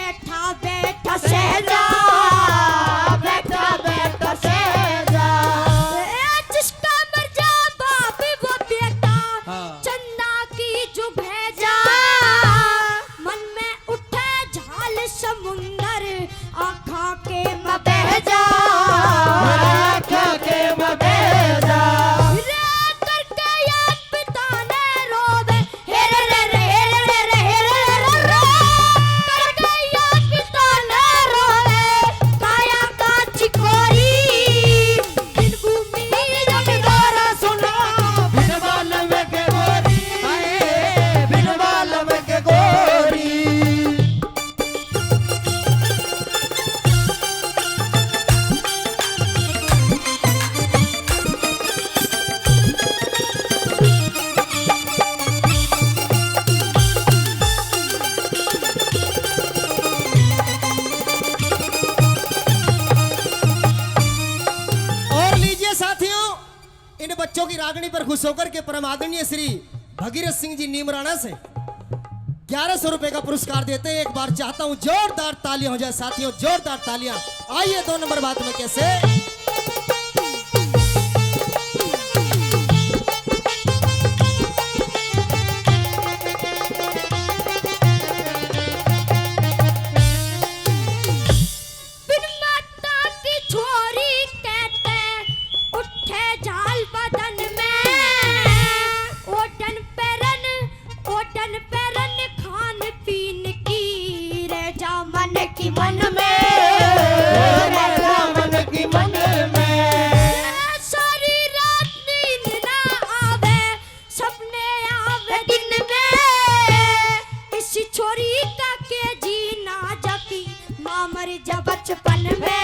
बैठा बैठा सहजा, बैठा बैठा सहजा। जिसका मर जा बाप वो बेटा, चंदा की जो भेजा। मन में उठे झाल समुंदर, आँखा के म बह जा, आँखा के म बह जा। इन बच्चों की रागनी पर खुश होकर के परम आदरणीय श्री भगीरथ सिंह जी नीमराणा से 1100 रुपए का पुरस्कार देते हैं। एक बार चाहता हूं जोरदार तालियां हो जाए साथियों, जोरदार तालियां। आइए 2 नंबर बात में कैसे मन में, मन की मन में। सारी रात नींद ना आवे, सपने आवे दिन में। इस छोरी का के जीना जकी मां मर जा बचपन में।